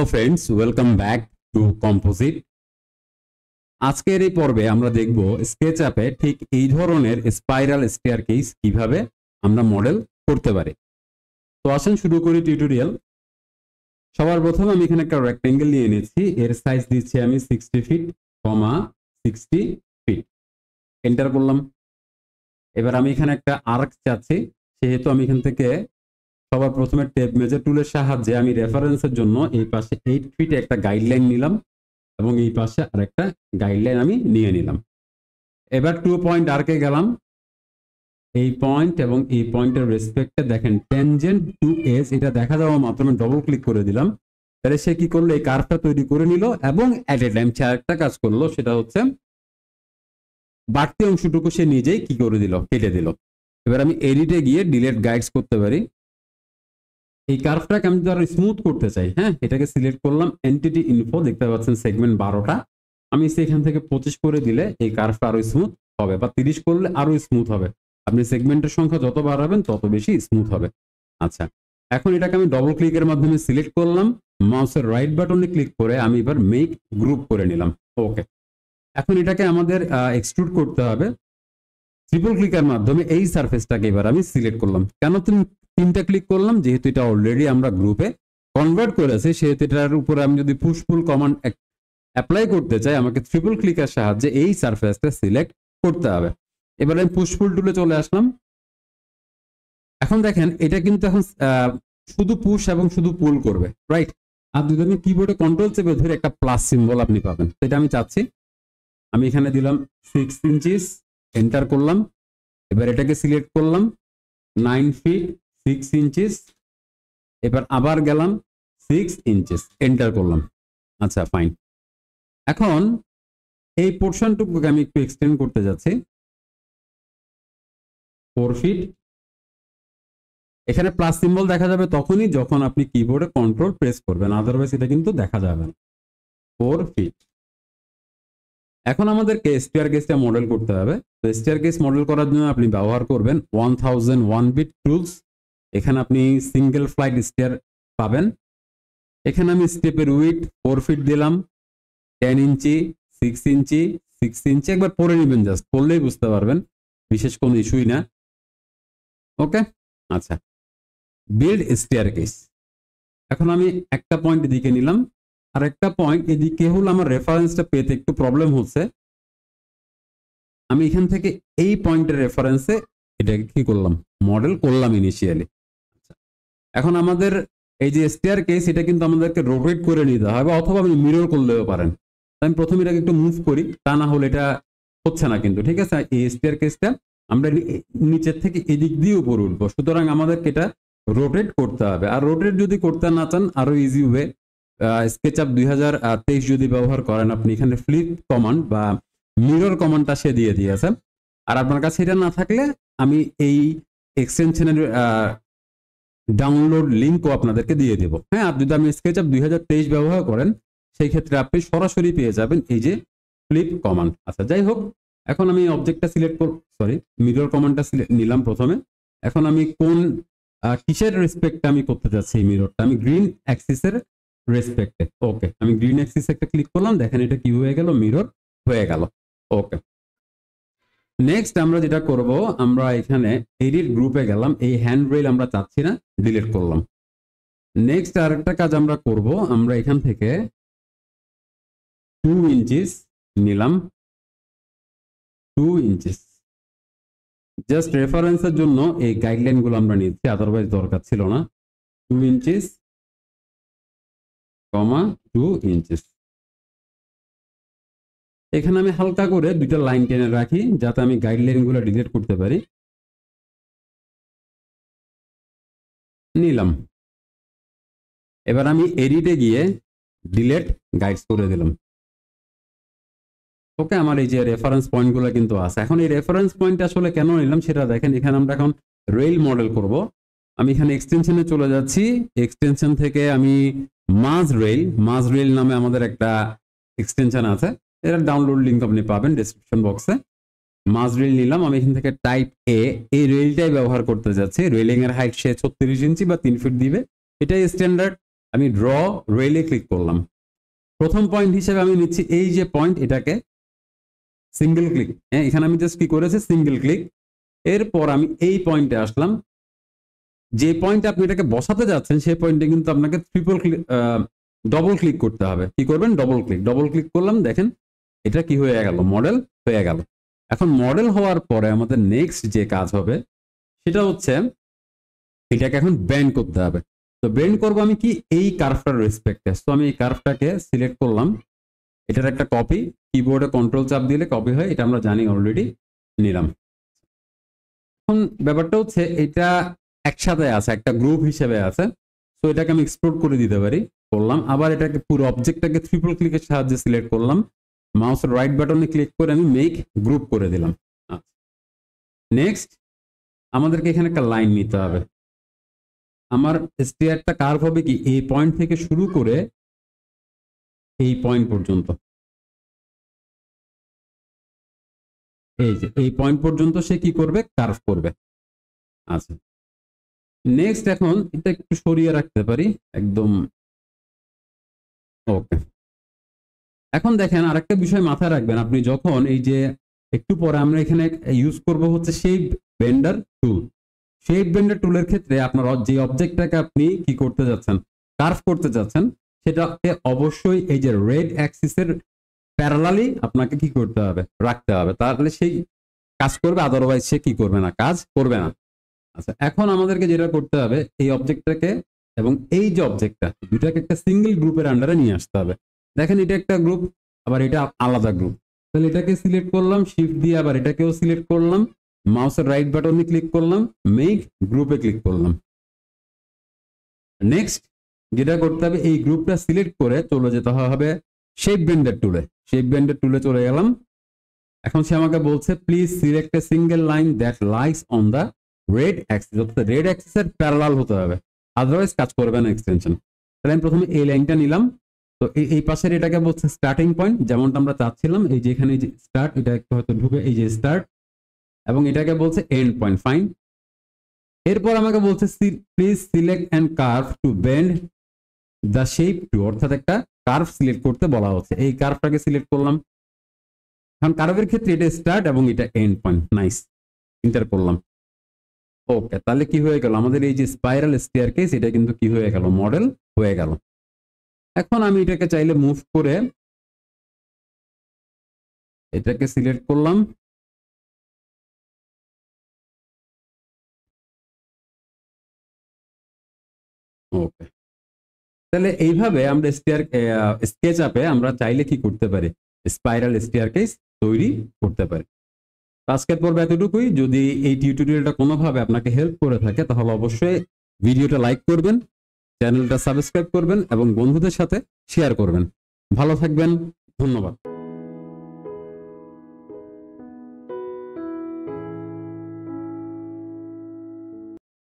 Hello friends, welcome back to composite. আজকের এই পর্বে আমরা দেখব স্কেচআপে ঠিক এই ধরনের স্পাইরাল স্টেয়ারকেস কিভাবে আমরা মডেল করতে পারি। তো আসেন শুরু করি টিউটোরিয়াল। সবার প্রথমে আমি এখানে একটা রেক্টেঙ্গেল নিয়ে নিচ্ছি, এর সাইজ দিচ্ছি আমি 60 ফিট, 60 ফিট। এন্টার করলাম। এবার আমি এখানে একটা আর্ক চাচ্ছি, সেহেতু আমি এখান থেকে সবার প্রথমে টেপ মেজার টুলের সাহায্যে আমি রেফারেন্সের জন্য এই পাশে 8 ফিটে একটা গাইডলাইন নিলাম এবং এই পাশে আরেকটা গাইডলাইন আমি নিয়ে নিলাম। এবার 2 পয়েন্ট আর্কে গেলাম, এই পয়েন্ট এবং এই পয়েন্টের রেসপেক্টে দেখেন ট্যানজেন্ট টু এজ, এটা দেখা যাওয়া মাত্র আমি ডবল ক্লিক করে দিলাম। তাহলে সে কি করলো, এই কার্ভটা তৈরি করে নিল এবং অ্যাট এ টাইম সে আরেকটা কাজ করলো, সেটা হচ্ছে বাড়তি অংশটুকু সে নিজেই কি করে দিল, কেটে দিল। এবার আমি এডিটে গিয়ে ডিলিট গাইডস করতে পারি। এই কার্ভটাকে আমি যদি আরো স্মুথ করতে চাই, হ্যাঁ, এটাকে সিলেক্ট করলাম, এন্টিটি ইনফো, দেখতে পাচ্ছেন সেগমেন্ট 12টা। আমি সেখান থেকে 25 করে দিলে এই কার্ভটা আরো স্মুথ হবে, বা 30 করলে আরো স্মুথ হবে। আপনি সেগমেন্টের সংখ্যা যত বাড়াবেন তত বেশি স্মুথ হবে। আচ্ছা, এখন এটাকে আমি ডবল ক্লিকের মাধ্যমে সিলেক্ট করলাম, মাউসের রাইট বাটনে ক্লিক করে আমি এবার মেক গ্রুপ করে নিলাম। ওকে, এখন এটাকে আমাদের এক্সট্রুড করতে হবে। ট্রিপল ক্লিকের মাধ্যমে এই সারফেসটাকে এবার আমি সিলেক্ট করলাম। কেন তিনটা ক্লিক করলাম, যেহেতু এটা অলরেডি আমরা গ্রুপে কনভার্ট করেছি, সেহেতু এটার উপরে আমি যদি পুশ পুল কমান্ড অ্যাপ্লাই করতে চাই, আমাকে ট্রিপল ক্লিকের সাহায্যে এই সারফেসটা সিলেক্ট করতে হবে। এবার আমি পুশ পুল টুলে চলে আসলাম। এখন দেখেন এটা কিন্তু এখন শুধু পুশ এবং শুধু পুল করবে, রাইট? আর যদি আমি কিবোর্ডে কন্ট্রোল চেপে ধরে একটা প্লাস সিম্বল আপনি পাবেন, সেটা আমি চাচ্ছি। আমি এখানে দিলাম 6 ইঞ্চিস, এন্টার করলাম। এবার এটাকে সিলেক্ট করলাম 9 ফিট 6 ইঞ্চিস, এবার আবার গেলাম 6 ইঞ্চিস, এন্টার করলাম। আচ্ছা, ফাইন। এখন এই পোর্শনটুকুকে আমি একটু এক্সটেন্ড করতে যাচ্ছি 4 ফিট। এখানে প্লাস সিম্বল দেখা যাবে তখনই যখন আপনি কিবোর্ডে কন্ট্রোল প্রেস করবেন, আদারওয়াইজ এটা কিন্তু দেখা যাবে না। 4 ফিট। এখন আমাদেরকে স্টেয়ারকেসটা মডেল করতে হবে। তো স্টেয়ারকেস মডেল করার জন্য আপনি ব্যবহার করবেন 1001 বিট টুলস। এখানে আপনি সিঙ্গেল ফ্লাইট স্টেয়ার পাবেন। এখানে আমি স্টেপের উইথ 4 ফিট দিলাম, 10 ইঞ্চি 6 ইঞ্চি 6 ইঞ্চি, একবার পরে নেবেন, জাস্ট পড়লেই বুঝতে পারবেন, বিশেষ কোনো ইস্যুই না। ওকে, আচ্ছা, বিল্ড স্টেয়ারকেস। এখন আমি একটা পয়েন্ট এদিকে নিলাম, আর একটা পয়েন্ট এদিকে হলো আমার রেফারেন্সটা পেতে একটু প্রবলেম হচ্ছে। আমি এখান থেকে এই পয়েন্টের রেফারেন্সে এটাকে কি করলাম, মডেল করলাম ইনিশিয়ালি। এখন আমাদের এই যে স্টেয়ারকেস, এটা কিন্তু আমাদেরকে রোটেট করে নিতে হবে, অথবা আপনি মিরর করলেও পারেন। আমি প্রথমে এটাকে একটু মুভ করি, তা না হলে এটা হচ্ছে না কিন্তু, ঠিক আছে? এই স্টেয়ারকেসটা আমরা নিচের থেকে এদিক দিয়ে উপরে উঠবো, সুতরাং আমাদেরকে এটা রোটেট করতে হবে। আর রোটেট যদি করতে না চান, আরো ইজি ওয়ে, স্কেচআপ 2023 যদি ব্যবহার করেন আপনি, এখানে ফ্লিপ কমান্ড বা মিরর কমান্ডটা সে দিয়ে দিয়েছে। আর আপনার কাছে এটা না থাকলে আমি এই এক্সটেনশনের ডাউনলোড লিঙ্কও আপনাদেরকে দিয়ে দেব। হ্যাঁ, আর যদি আপনি স্কেচআপ 2023 ব্যবহার করেন, সেই ক্ষেত্রে আপনি সরাসরি পেয়ে যাবেন এই যে ফ্লিপ কমান্ড। আচ্ছা, যাই হোক, এখন আমি অবজেক্টটা সিলেক্ট মিরর কমান্ডটা নিলাম প্রথমে। এখন আমি কোন কিসের রেসপেক্টে আমি করতে যাচ্ছি এই মিররটা, আমি গ্রিন অ্যাক্সিসের রেসপেক্টে। ওকে, আমি গ্রিন অ্যাক্সিস একটা ক্লিক করলাম, দেখেন এটা কি হয়ে গেল, মিরর হয়ে গেল। ওকে, নেক্সট আমরা যেটা করব, আমরা এখানে এডিট গ্রুপে গেলাম, এই হ্যান্ড রেল আমরা চাচ্ছি না, ডিলিট করলাম। নেক্সট আরেকটা কাজ আমরা করব, আমরা এখান থেকে 2 ইঞ্চিস নিলাম, 2 ইঞ্চিস জাস্ট রেফারেন্সের জন্য এই গাইডলাইন গুলো আমরা নিচ্ছি, আদারওয়াইজ দরকার ছিল না। 2 ইঞ্চিস, 2 ইঞ্চিস। এখানে আমি হালকা করে দুইটা লাইন টেনে রাখি, যাতে আমি গাইডলাইন গুলো ডিলিট করতে পারি। নিলাম। এবার আমি এডিটে গিয়ে ডিলিট গাইডস করে দিলাম। ওকে, আমার এই যে রেফারেন্স পয়েন্টগুলো কিন্তু আছে। এখন এই রেফারেন্স পয়েন্ট আসলে কেন নিলাম সেটা দেখেন, এখানে আমরা এখন রেল মডেল করব। আমি এখানে এক্সটেনশনে চলে যাচ্ছি, এক্সটেনশন থেকে আমি মাঝ রেল নামে আমাদের একটা এক্সটেনশন আছে, এর ডাউনলোড লিঙ্ক আপনি পাবেন ডেসক্রিপশন বক্সে। মাঝ রেল নিলাম, আমি এখান থেকে টাইপ এ, এই রেলটাই ব্যবহার করতে যাচ্ছি। রেলিং এর হাইট সে 36 ইঞ্চি বা 3 ফিট দিবে, এটাই স্ট্যান্ডার্ড। আমি ড্র রেলে ক্লিক করলাম। প্রথম পয়েন্ট হিসেবে আমি নিচ্ছি এই যে পয়েন্ট, এটাকে সিঙ্গেল ক্লিক। হ্যাঁ, এখানে আমি জাস্ট কি করেছি, সিঙ্গেল ক্লিক। এরপর আমি এই পয়েন্টে আসলাম। যে পয়েন্টে আপনি এটাকে বসাতে যাচ্ছেন সেই পয়েন্টে কিন্তু আপনাকে ডবল ক্লিক করতে হবে। কি করবেন, ডবল ক্লিক করলাম। দেখেন এটা কি হয়ে গেল, মডেল হয়ে গেল। এখন মডেল হওয়ার পরে আমাদের নেক্সট যে কাজ হবে সেটা হচ্ছে এটাকে এখন বেন্ড করতে হবে। তো বেন্ড করবো আমি কি, এই কার্ভটার রেসপেক্টে। তো আমি এই কার্ভটাকে সিলেক্ট করলাম, এটার একটা কপি, কিবোর্ডে কন্ট্রোল চাপ দিলে কপি হয়, এটা আমরা জানি অলরেডি, নিলাম। এখন ব্যাপারটা হচ্ছে এটা একসাথে আছে, একটা গ্রুপ হিসেবে আছে। তো এটাকে আমি এক্সপ্লোর করে দিতে পারি, করলাম। আবার এটাকে পুরো অবজেক্টটাকে ট্রিপল ক্লিকের সাহায্যে সিলেক্ট করলাম, মাউসের রাইট বাটনে ক্লিক করে আমি মেক গ্রুপ করে দিলাম। নেক্সট আমাদেরকে এখানে একটা লাইন নিতে হবে। আমার স্টেয়ারটা কার্ভ হবে কি, এই পয়েন্ট থেকে শুরু করে এই পয়েন্ট পর্যন্ত, এই যে এই পয়েন্ট পর্যন্ত সে কি করবে, কার্ভ করবে। আচ্ছা, নেক্সট এখন এটা একটু সরিয়ে রাখতে পারি একদম। ওকে, এখন দেখেন আরেকটা বিষয় মাথায় রাখবেন, আপনি যখন এই যে একটু পরে আমরা এখানে ইউজ করব হচ্ছে শেপ বেন্ডার টুল। শেপ বেন্ডার টুলের ক্ষেত্রে আপনার যে অবজেক্টটাকে আপনি কি করতে যাচ্ছেন, কার্ভ করতে যাচ্ছেন, সেটাকে অবশ্যই এই যে রেড অ্যাক্সিসের প্যারালালি আপনাকে কি করতে হবে, রাখতে হবে, তাহলে সেই কাজ করবে, আদারওয়াইজ সে কি করবে না, কাজ করবে না। আচ্ছা, এখন আমাদেরকে যেটা করতে হবে, এই অবজেক্টটাকে এবং এই যে অবজেক্টটা, দুটাকে একটা সিঙ্গেল গ্রুপের আন্ডারে নিয়ে আসতে হবে। দেখেন এটা একটা গ্রুপ, আবার এটা আলাদা গ্রুপ। তাহলে এটাকে সিলেক্ট করলাম শিফট দিয়ে, আবার এটাকেও সিলেক্ট করলাম, মাউসের রাইট বাটনে ক্লিক করলাম, মেক গ্রুপে ক্লিক করলাম। নেক্সট যেটা করতে হবে, এই গ্রুপটা সিলেক্ট করে চলে যেতে হবে শেপ বেন্ডার টুলে। শেপ বেন্ডার টুলে চলে গেলাম। এখন সে আমাকে বলছে please select a single line that lies on the red axis, অর্থাৎ রেড অ্যাক্সিসের প্যারালাল হতে হবে, আদারওয়াইজ কাজ করবে না এক্সটেনশন। তাহলে আমি প্রথমে এই লাইনটা নিলাম। তো এই পাশের এটাকে বলছে স্টার্টিং পয়েন্ট, যেমনটা আমরা চাচ্ছিলাম। এই যে এখানে যে স্টার্ট, এটা একটু হয়তো ঢুকে, এই যে স্টার্ট, এবং এটাকে বলছে এন্ড পয়েন্ট, ফাইন। এরপর আমাকে বলছে please select and curve to bend the shape to, অর্থাৎ একটা কার্ভ সিলেক্ট করতে বলা হচ্ছে। এই কার্ভটাকে সিলেক্ট করলাম। এখন কার্ভের ক্ষেত্রে এটা স্টার্ট এবং এটা এন্ড পয়েন্ট, নাইস, এন্টার করলাম। ওকে, তাহলে কি হয়ে গেল, আমাদের এই যে স্পাইরাল স্টেয়ারকেস, এটা কিন্তু কি হয়ে গেল, মডেল হয়ে গেল। এখন আমি এটাকে চাইলে মুভ করে এটাকে সিলেক্ট করলাম, ওকে। তাহলে এইভাবে আমরা স্কেচ আপে আমরা চাইলে কি করতে পারি, স্পাইরাল স্টেয়ারকেস তৈরি করতে পারি। আজকের পর্ব এতটুকুই। যদি এই টিউটোরিয়ালটা কোনোভাবে আপনাকে হেল্প করে থাকে তাহলে অবশ্যই ভিডিওটা লাইক করবেন, চ্যানেলটা সাবস্ক্রাইব করবেন এবং বন্ধুদের সাথে শেয়ার করবেন। ভালো থাকবেন, ধন্যবাদ।